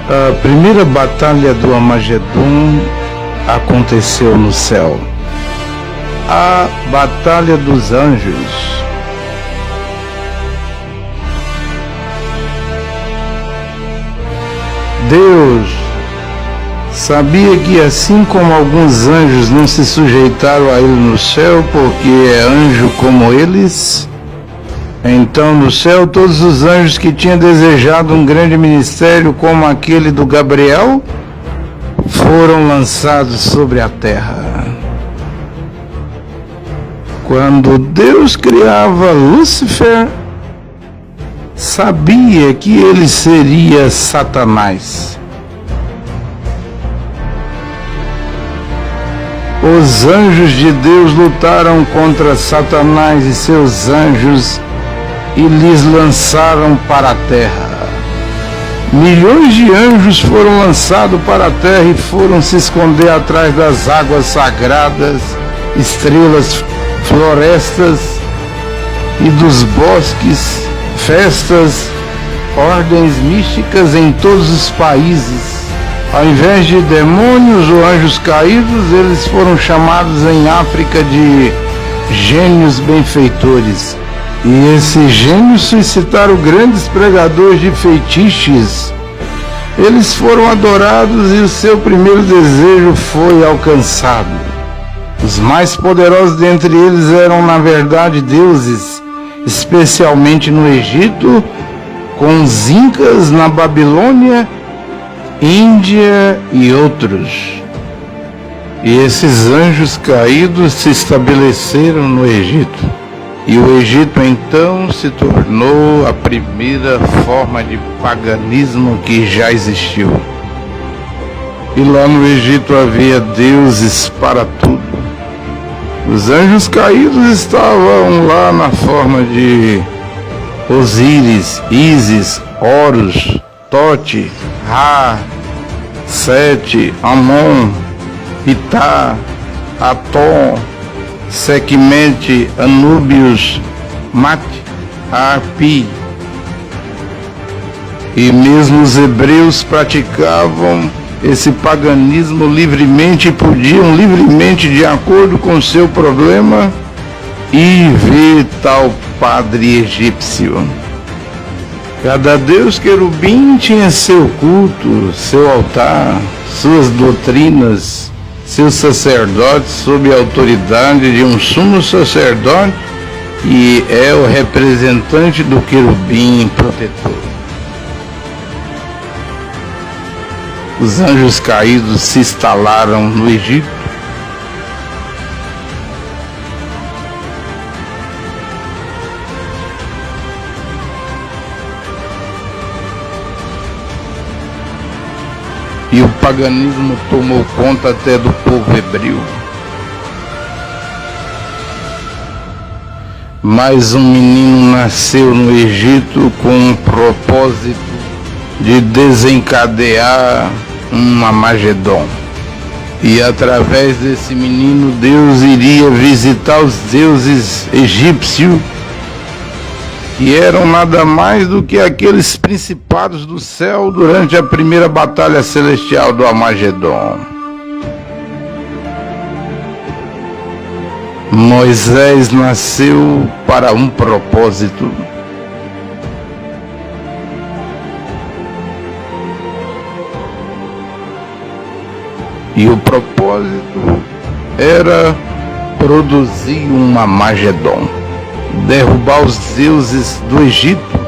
A primeira batalha do Armagedon aconteceu no céu. A Batalha dos Anjos. Deus sabia que, assim como alguns anjos não se sujeitaram a ele no céu porque é anjo como eles, então no céu todos os anjos que tinham desejado um grande ministério como aquele do Gabriel foram lançados sobre a terra. Quando Deus criava Lúcifer, sabia que ele seria Satanás. Os anjos de Deus lutaram contra Satanás e seus anjos e lhes lançaram para a terra. Milhões de anjos foram lançados para a terra e foram se esconder atrás das águas sagradas, estrelas, florestas e dos bosques, festas, ordens místicas em todos os países. Ao invés de demônios ou anjos caídos, eles foram chamados em África de gênios benfeitores. E esses gênios suscitaram grandes pregadores de feitiços. Eles foram adorados e o seu primeiro desejo foi alcançado. Os mais poderosos dentre eles eram, na verdade, deuses, especialmente no Egito, com os Incas na Babilônia, Índia e outros. E esses anjos caídos se estabeleceram no Egito. E o Egito então se tornou a primeira forma de paganismo que já existiu. E lá no Egito havia deuses para tudo. Os anjos caídos estavam lá na forma de Osíris, Ísis, Horus, Tote, Ra, Sete, Amon, Itá, Atom, Sekhmet, Anúbios, Mat, Arpi. E mesmo os hebreus praticavam esse paganismo livremente e podiam livremente, de acordo com seu problema, ir ver tal padre egípcio. Cada deus querubim tinha seu culto, seu altar, suas doutrinas, seus sacerdotes sob a autoridade de um sumo sacerdote, que é o representante do querubim protetor. Os anjos caídos se instalaram no Egito. E o paganismo tomou conta até do povo hebreu. Mas um menino nasceu no Egito com o propósito de desencadear um Armagedon. E através desse menino, Deus iria visitar os deuses egípcios, que eram nada mais do que aqueles principados do céu durante a primeira batalha celestial do Armagedon. Moisés nasceu para um propósito. E o propósito era produzir um Armagedon, derrubar os deuses do Egito.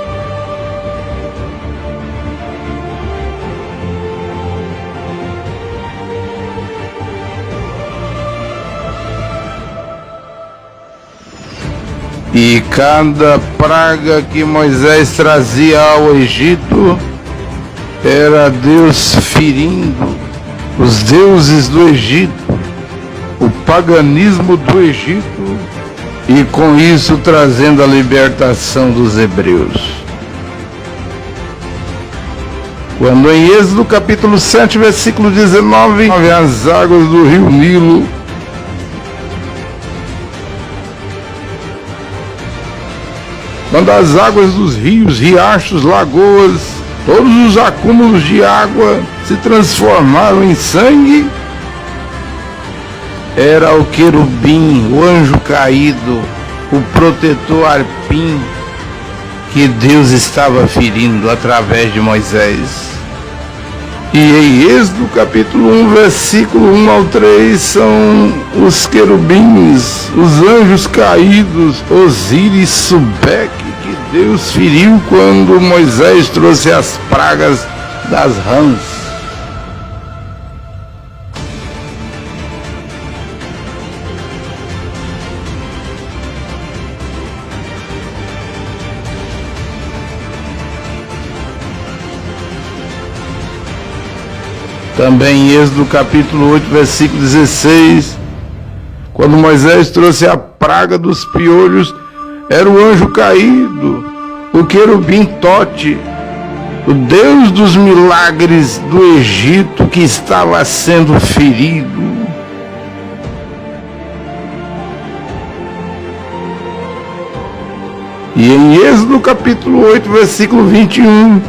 E cada praga que Moisés trazia ao Egito era Deus ferindo os deuses do Egito, o paganismo do Egito, e com isso trazendo a libertação dos hebreus. Quando em Êxodo capítulo 7, versículo 19, as águas do rio Nilo quando as águas dos rios, riachos, lagoas todos os acúmulos de água se transformaram em sangue. Era o querubim, o anjo caído, o protetor Arpim, que Deus estava ferindo através de Moisés. E em Êxodo capítulo 1, versículo 1 ao 3, são os querubins, os anjos caídos, Osíris e Subeque, que Deus feriu quando Moisés trouxe as pragas das rãs. Também em Êxodo capítulo 8, versículo 16, quando Moisés trouxe a praga dos piolhos, era o anjo caído, o querubim Tote, o Deus dos milagres do Egito, que estava sendo ferido. E em Êxodo capítulo 8, versículo 21,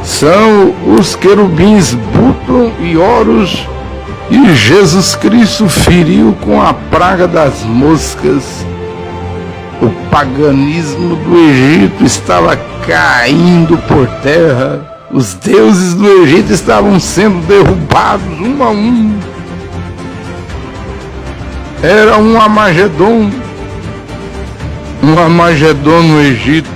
são os querubins Búton e Horus, e Jesus Cristo feriu com a praga das moscas. O paganismo do Egito estava caindo por terra, os deuses do Egito estavam sendo derrubados um a um. Era um Armagedon no Egito.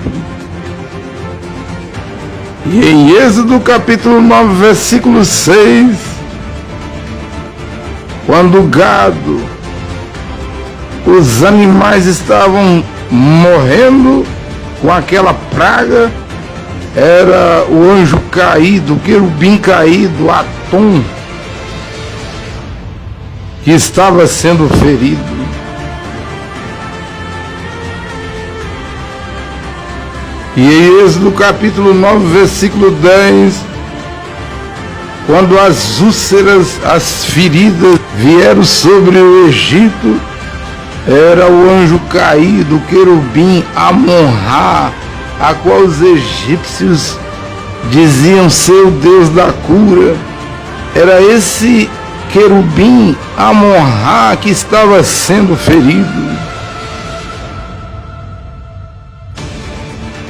E em Êxodo capítulo 9, versículo 6, quando o gado, os animais estavam morrendo com aquela praga, era o anjo caído, o querubim caído, Atom, que estava sendo ferido. E em Êxodo capítulo 9, versículo 10, quando as úlceras, as feridas vieram sobre o Egito, era o anjo caído, o querubim Amon-Ra, a qual os egípcios diziam ser o Deus da cura. Era esse querubim Amon-Ra que estava sendo ferido.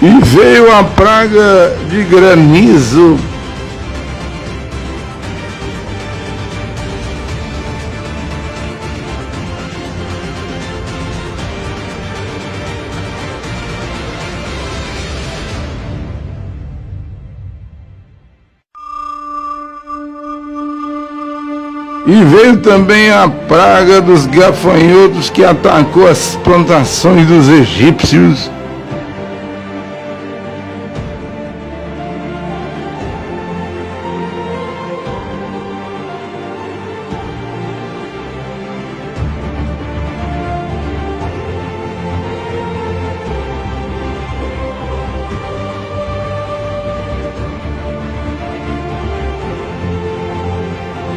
E veio a praga de granizo. E veio também a praga dos gafanhotos que atacou as plantações dos egípcios.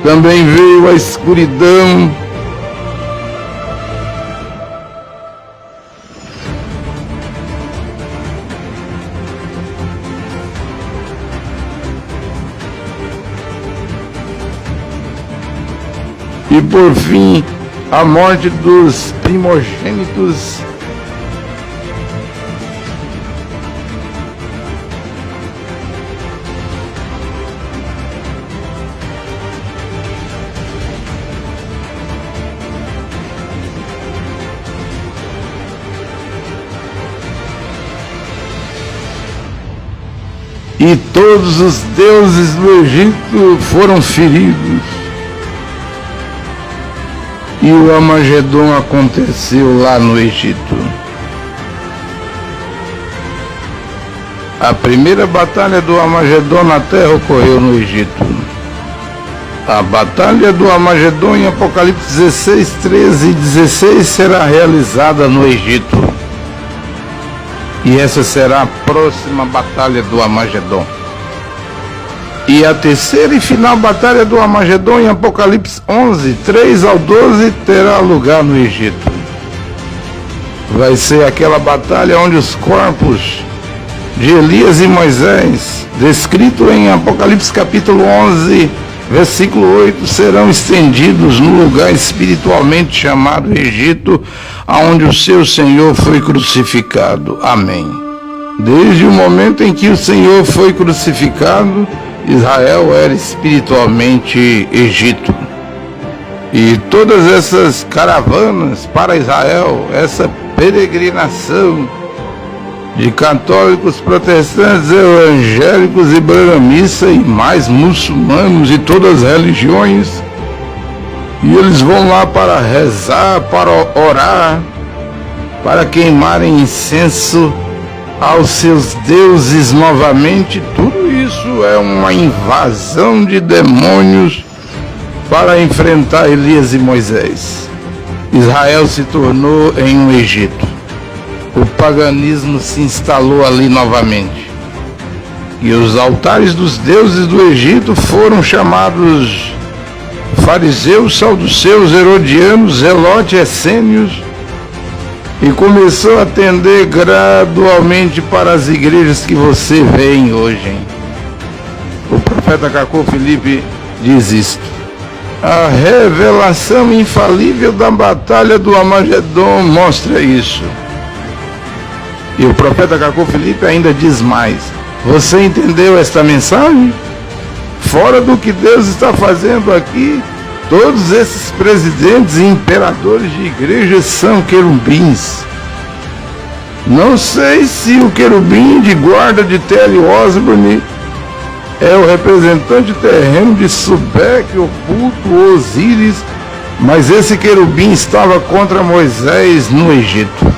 Também veio a escuridão. E por fim, a morte dos primogênitos. E todos os deuses do Egito foram feridos. E o Armagedon aconteceu lá no Egito. A primeira batalha do Armagedon na terra ocorreu no Egito. A batalha do Armagedon em Apocalipse 16, 13 e 16 será realizada no Egito. E essa será a próxima batalha do Armagedon. E a terceira e final batalha do Armagedon em Apocalipse 11, 3 ao 12 terá lugar no Egito. Vai ser aquela batalha onde os corpos de Elias e Moisés, descrito em Apocalipse capítulo 11, versículo 8, serão estendidos no lugar espiritualmente chamado Egito, aonde o seu Senhor foi crucificado. Amém. Desde o momento em que o Senhor foi crucificado, Israel era espiritualmente Egito. E todas essas caravanas para Israel, essa peregrinação de católicos, protestantes, evangélicos e branamissa e mais muçulmanos e todas as religiões, e eles vão lá para rezar, para orar, para queimarem incenso aos seus deuses novamente. Tudo isso é uma invasão de demônios para enfrentar Elias e Moisés. Israel se tornou em um Egito. O paganismo se instalou ali novamente. E os altares dos deuses do Egito foram chamados fariseus, saduceus, herodianos, zelotes, essênios, e começou a atender gradualmente para as igrejas que você vê hoje. O profeta Cacô Felipe diz isto. A revelação infalível da batalha do Armagedon mostra isso. E o profeta Cacô Felipe ainda diz mais. Você entendeu esta mensagem? Fora do que Deus está fazendo aqui, todos esses presidentes e imperadores de igrejas são querubins. Não sei se o querubim de guarda de Telly Osborne é o representante terreno de Subec, oculto, Osíris, mas esse querubim estava contra Moisés no Egito.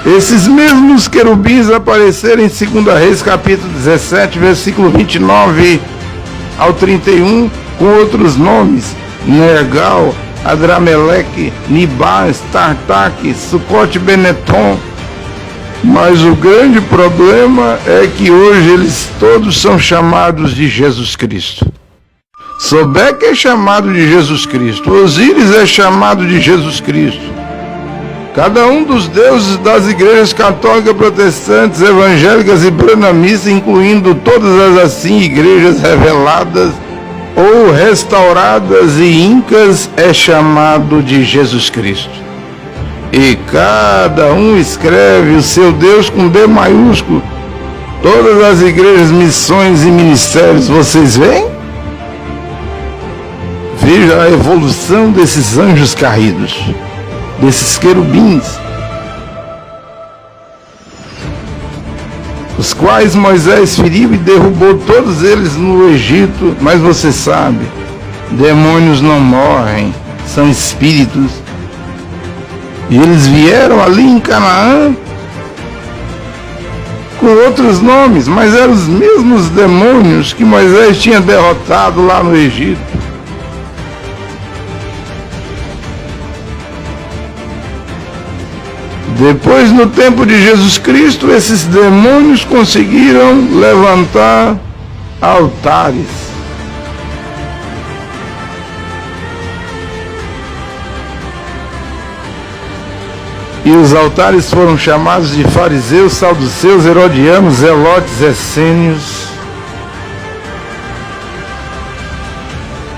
Esses mesmos querubins apareceram em 2 Reis capítulo 17, versículo 29 ao 31, com outros nomes: Nergal, Adrameleque, Nibás, Tartaque, Sucote, Benetom. Mas o grande problema é que hoje eles todos são chamados de Jesus Cristo. Sobeque é chamado de Jesus Cristo, Osíris é chamado de Jesus Cristo. Cada um dos deuses das igrejas católicas, protestantes, evangélicas e branamistas, incluindo todas as assim igrejas reveladas ou restauradas e incas, é chamado de Jesus Cristo. E cada um escreve o seu Deus com D maiúsculo. Todas as igrejas, missões e ministérios, vocês veem? Veja a evolução desses anjos caídos, desses querubins, os quais Moisés feriu e derrubou todos eles no Egito. Mas você sabe, demônios não morrem, são espíritos. E eles vieram ali em Canaã com outros nomes, mas eram os mesmos demônios que Moisés tinha derrotado lá no Egito. Depois, no tempo de Jesus Cristo, esses demônios conseguiram levantar altares. E os altares foram chamados de fariseus, saduceus, herodianos, zelotes, essênios.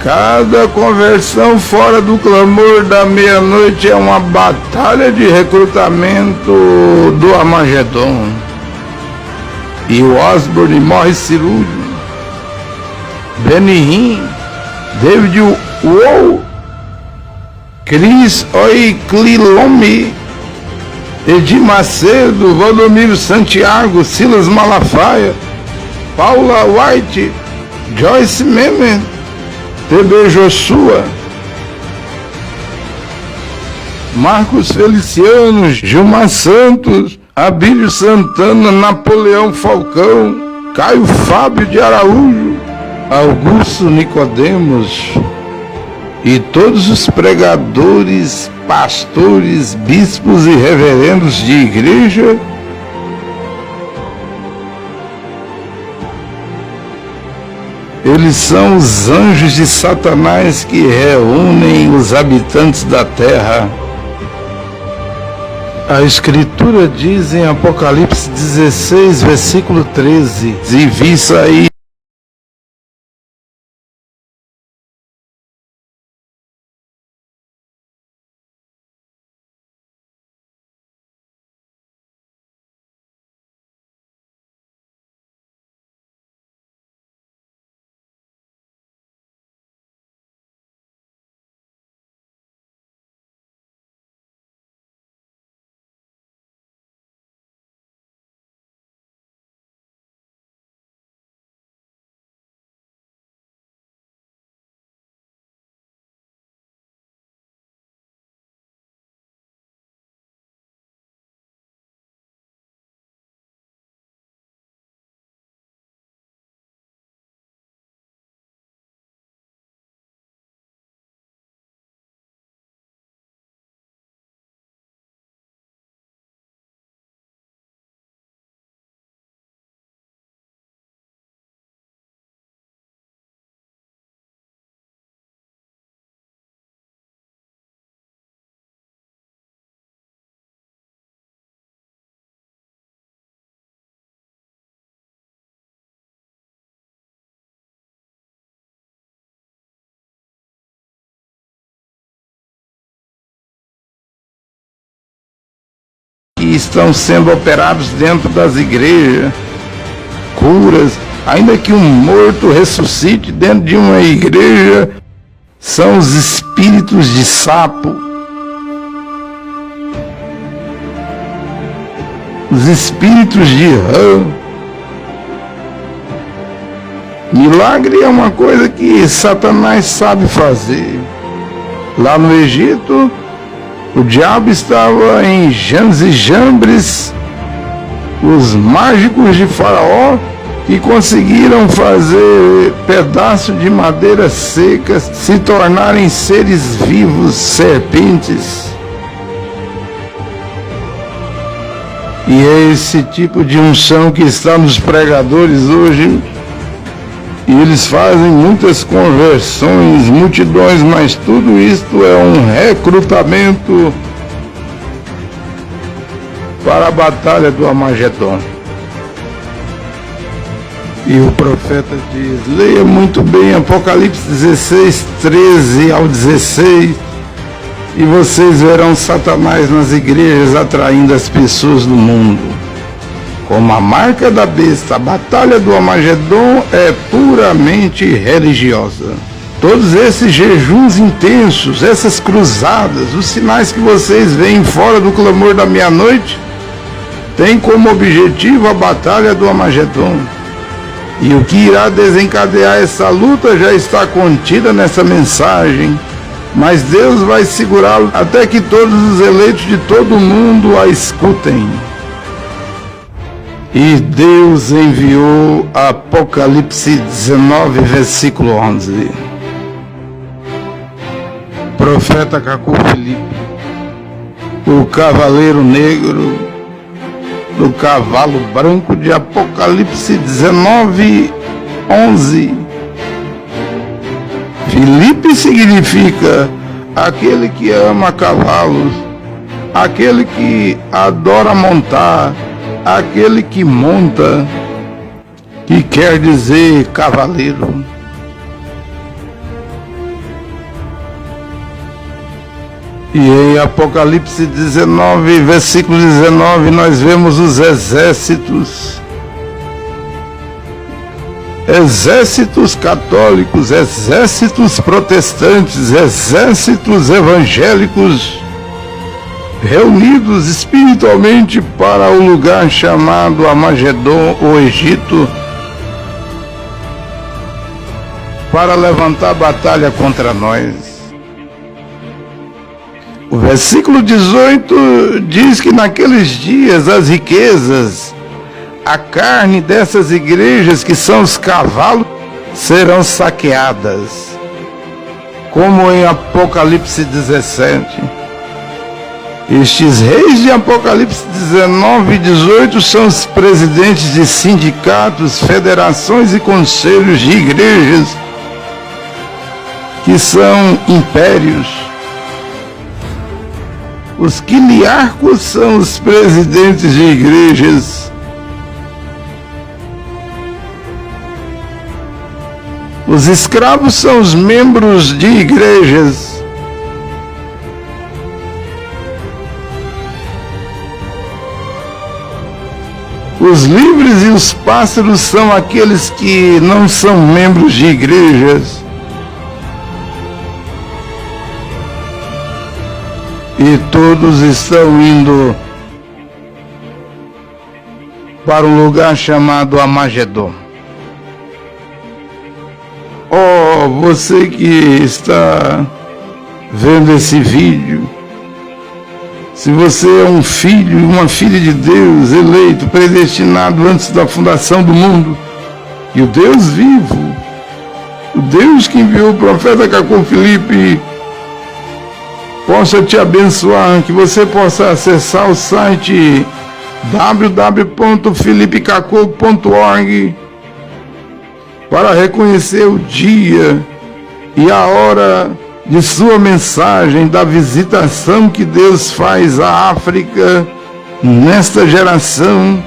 Cada conversão fora do clamor da meia-noite é uma batalha de recrutamento do Armagedon. E o Osborne morre cirúrgico. Benny Hinn, David Wohl, Chris Oiklilomi, Edir Macedo, Valdomiro Santiago, Silas Malafaia, Paula White, Joyce Memen, T.B. Joshua, Marcos Feliciano, Gilmar Santos, Abílio Santana, Napoleão Falcão, Caio Fábio de Araújo, Augusto Nicodemos e todos os pregadores, pastores, bispos e reverendos de igreja, eles são os anjos de Satanás que reúnem os habitantes da terra A Escritura diz em Apocalipse 16, versículo 13, e vi sair que estão sendo operados dentro das igrejas, curas, ainda que um morto ressuscite dentro de uma igreja, são os espíritos de sapo, os espíritos de rã. Milagre é uma coisa que Satanás sabe fazer. Lá no Egito, o diabo estava em Jannes e Jambres, os mágicos de Faraó, que conseguiram fazer pedaços de madeira secas se tornarem seres vivos, serpentes. E é esse tipo de unção que está nos pregadores hoje. E eles fazem muitas conversões, multidões, mas tudo isto é um recrutamento para a batalha do Armagedon. E o profeta diz, leia muito bem Apocalipse 16, 13 ao 16, e vocês verão Satanás nas igrejas atraindo as pessoas do mundo. Como a marca da besta, a batalha do Armagedon é puramente religiosa. Todos esses jejuns intensos, essas cruzadas, os sinais que vocês veem fora do clamor da meia-noite, têm como objetivo a batalha do Armagedon. E o que irá desencadear essa luta já está contida nessa mensagem, mas Deus vai segurá-lo até que todos os eleitos de todo o mundo a escutem. E Deus enviou Apocalipse 19, versículo 11. Profeta Cacu Filipe, o cavaleiro negro do cavalo branco de Apocalipse 19, 11. Filipe significa aquele que ama cavalos, aquele que adora montar, aquele que monta, que quer dizer cavaleiro. E em Apocalipse 19, versículo 19, nós vemos os exércitos. Exércitos católicos, exércitos protestantes, exércitos evangélicos, reunidos espiritualmente para o lugar chamado Armagedon, o Egito, para levantar batalha contra nós. O versículo 18 diz que naqueles dias as riquezas, a carne dessas igrejas que são os cavalos, serão saqueadas, como em Apocalipse 17. Estes reis de Apocalipse 19 e 18 são os presidentes de sindicatos, federações e conselhos de igrejas, que são impérios. Os quiliarcos são os presidentes de igrejas. Os escravos são os membros de igrejas. Os livres e os pássaros são aqueles que não são membros de igrejas. E todos estão indo para um lugar chamado Amagedon. Oh, você que está vendo esse vídeo, se você é um filho, uma filha de Deus, eleito, predestinado antes da fundação do mundo, e o Deus vivo, o Deus que enviou o profeta Cacô Felipe, possa te abençoar, que você possa acessar o site www.felipecacô.org para reconhecer o dia e a hora de sua mensagem, da visitação que Deus faz à África nesta geração,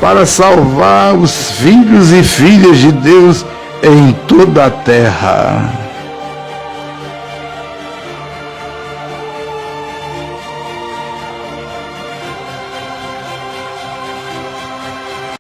para salvar os filhos e filhas de Deus em toda a terra.